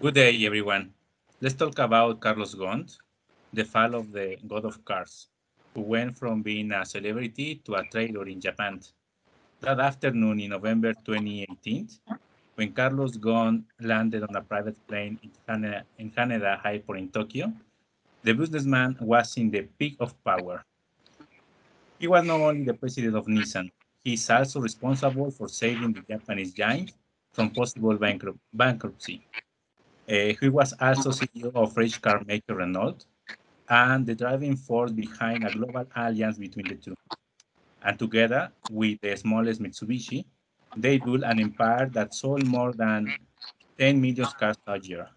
Good day, everyone. Let's talk about Carlos Ghosn, the fall of the god of cars, who went from being a celebrity to a traitor in Japan. That afternoon in November 2018, when Carlos Ghosn landed on a private plane in Haneda Airport in Tokyo, the businessman was in the peak of power. He was not only the president of Nissan, he is also responsible for saving the Japanese giant from possible bankruptcy. He was also CEO of French car maker Renault and the driving force behind a global alliance between the two. And together with the smallest Mitsubishi, they built an empire that sold more than 10 million cars a year.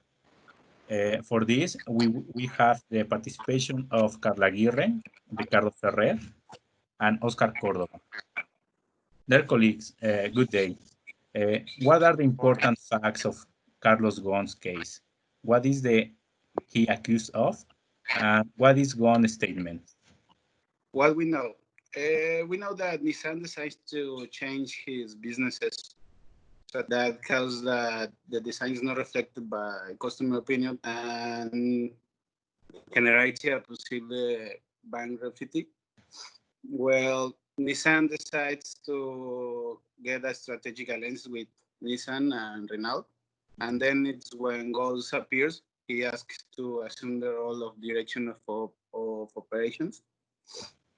For this, we have the participation of Carla Aguirre, Ricardo Ferrer, and Oscar Cordova. Dear colleagues, good day. What are the important facts of Carlos Ghosn's case? What is he accused of? And what is Ghosn's statement? What we know that Nissan decides to change his businesses so that cause that the design is not reflected by customer opinion and generate a possible bankruptcy. Well, Nissan decides to get a strategic alliance with Nissan and Renault, and then it's when Ghosn appears. He asks to assume the role of direction of operations.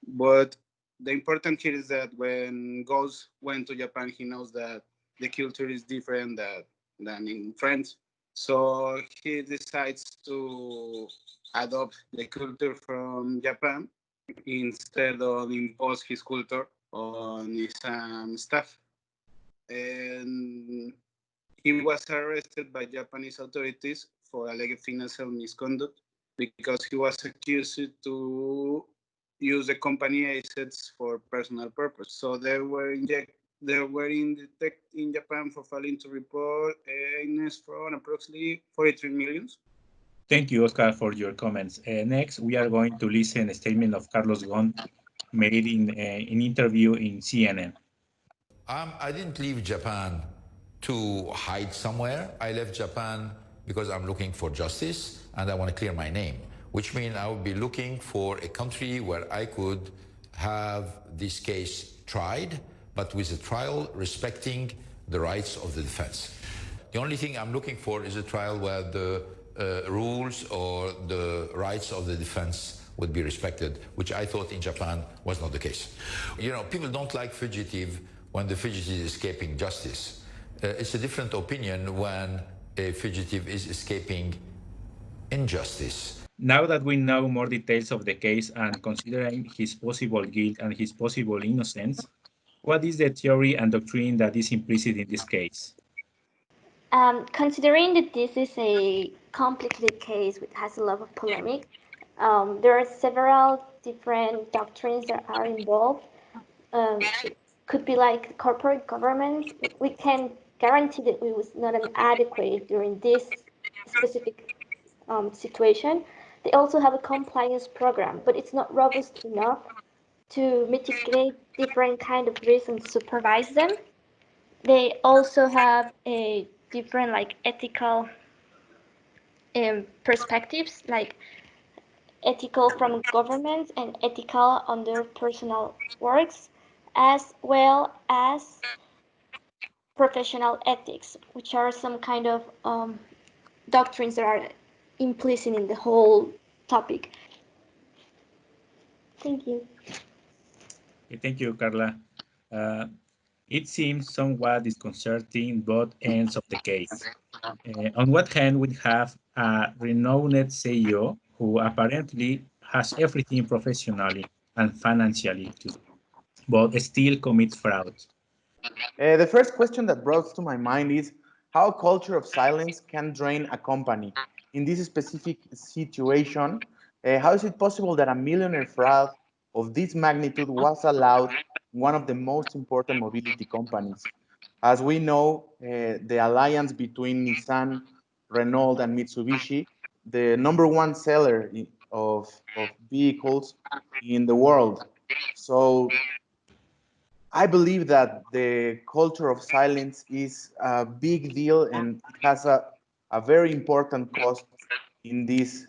But the important here is that when Ghosn went to Japan, he knows that the culture is different than in France. So he decides to adopt the culture from Japan instead of impose his culture on his staff. And he was arrested by Japanese authorities for alleged financial misconduct because he was accused to use the company assets for personal purpose. So they were in Japan for failing to report against fraud approximately 43 million. Thank you, Oscar, for your comments. Next, we are going to listen a statement of Carlos Ghosn made in an interview in CNN. I didn't leave Japan to hide somewhere. I left Japan because I'm looking for justice and I want to clear my name, which means I would be looking for a country where I could have this case tried, but with a trial respecting the rights of the defense. The only thing I'm looking for is a trial where the rules or the rights of the defense would be respected, which I thought in Japan was not the case. You know, people don't like fugitive when the fugitive is escaping justice. It's a different opinion when a fugitive is escaping injustice. Now that we know more details of the case and considering his possible guilt and his possible innocence, what is the theory and doctrine that is implicit in this case? Considering that this is a complicated case which has a lot of polemic, there are several different doctrines that are involved. It could be like corporate governance. We can guarantee that it was not an adequate during this specific situation. They also have a compliance program, but it's not robust enough to mitigate different kind of risks and supervise them. They also have a different like ethical perspectives, like ethical from governments and ethical under personal works, as well as professional ethics, which are some kind of doctrines that are implicit in the whole topic. Thank you. Thank you, Carla. It seems somewhat disconcerting both ends of the case. On one hand, we have a renowned CEO who apparently has everything professionally and financially too, but still commits fraud. The first question that brought to my mind is how a culture of silence can drain a company. In this specific situation, how is it possible that a millionaire fraud of this magnitude was allowed in one of the most important mobility companies? As we know, the alliance between Nissan, Renault, and Mitsubishi, the number one seller of vehicles in the world. So I believe that the culture of silence is a big deal and it has a a very important cost in this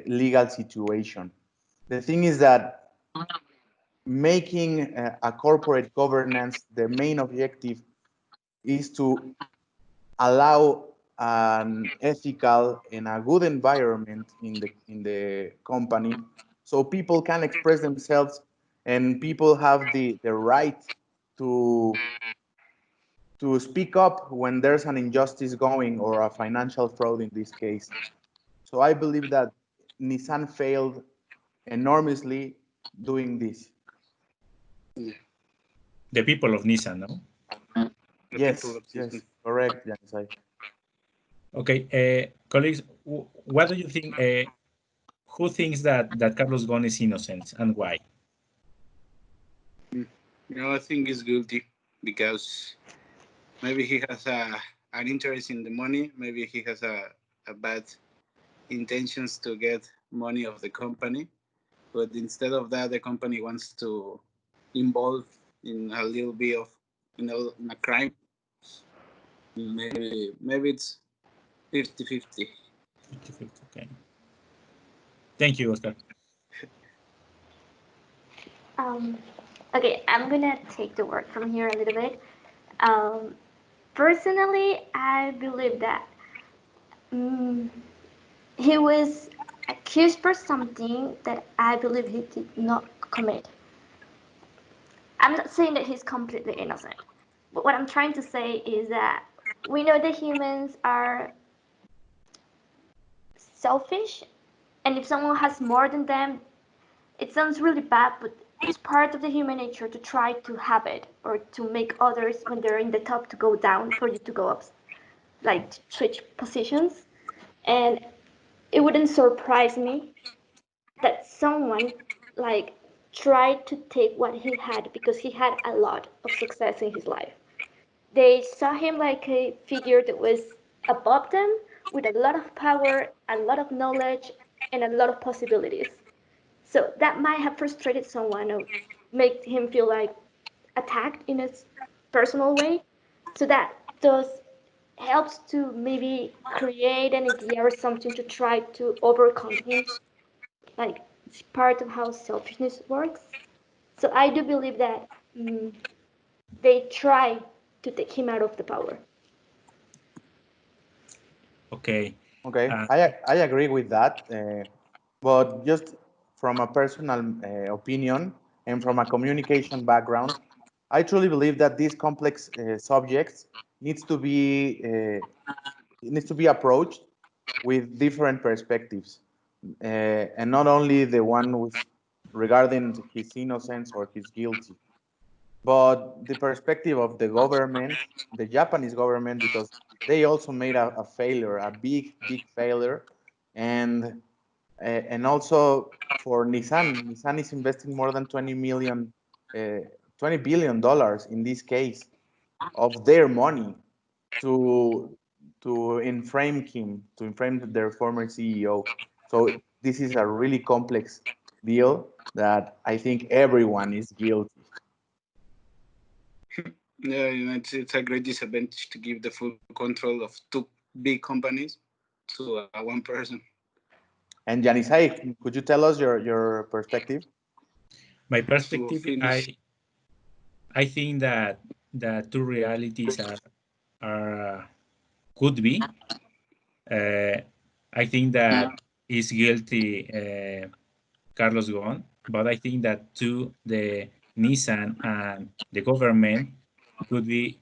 legal situation. The thing is that making a corporate governance, the main objective is to allow an ethical and a good environment in the company, so people can express themselves and people have the right to speak up when there's an injustice going or a financial fraud in this case. So I believe that Nissan failed enormously doing this. The people of Nissan, no? Yes, correct, Janisai. Okay, colleagues, what do you think? Who thinks that Carlos Ghosn is innocent and why? I think he's guilty because maybe he has an interest in the money. Maybe he has a bad intentions to get money of the company, but instead of that, the company wants to involve in a little bit of, in a crime. Maybe it's 50-50. 50-50, okay. Thank you, Oscar. Okay, I'm gonna take the word from here a little bit. Personally, I believe that he was accused for something that I believe he did not commit. I'm not saying that he's completely innocent, but what I'm trying to say is that we know that humans are selfish, and if someone has more than them, it sounds really bad, but it's part of the human nature to try to have it or to make others, when they're in the top, to go down for you to go up, like to switch positions. And it wouldn't surprise me that someone like tried to take what he had, because he had a lot of success in his life. They saw him like a figure that was above them, with a lot of power, a lot of knowledge, and a lot of possibilities. So that might have frustrated someone or made him feel like attacked in a personal way. So that does helps to maybe create an idea or something to try to overcome him. Like, it's part of how selfishness works. So I do believe that they try to take him out of the power. Okay. Okay, I agree with that, but just from a personal opinion and from a communication background, I truly believe that these complex subjects needs to be approached with different perspectives, and not only the one with regarding his innocence or his guilty, but the perspective of the government, the Japanese government, because they also made a failure, a big failure, and also for Nissan. Nissan is investing more than $20 billion in this case of their money to inframe him, to inframe their former CEO. So this is a really complex deal that I think everyone is guilty. Yeah, it's a great disadvantage to give the full control of two big companies to one person. And Janisai, could you tell us your perspective? My perspective, I think that the two realities are could be. I think that is guilty Carlos Ghosn, but I think that too the Nissan and the government could be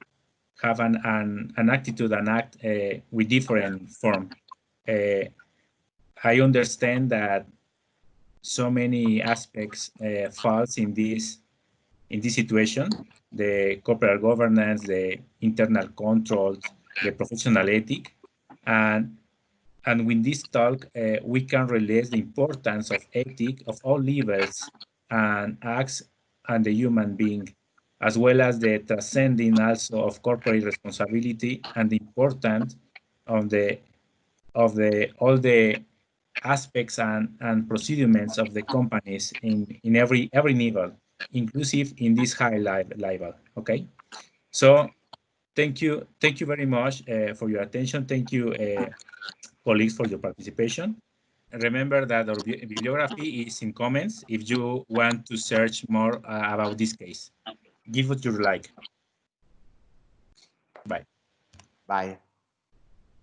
have an attitude and act with different form. I understand that so many aspects falls in this situation: the corporate governance, the internal controls, the professional ethic, and with this talk, we can release the importance of ethic of all levels and acts and the human being, as well as the transcending also of corporate responsibility and the importance of all the aspects and procedures of the companies in every level, inclusive in this high level. Okay, so Thank you very much for your attention. Thank you, colleagues, for your participation. Remember that our bibliography is in comments if you want to search more about this case. Give what you like. Bye. Bye.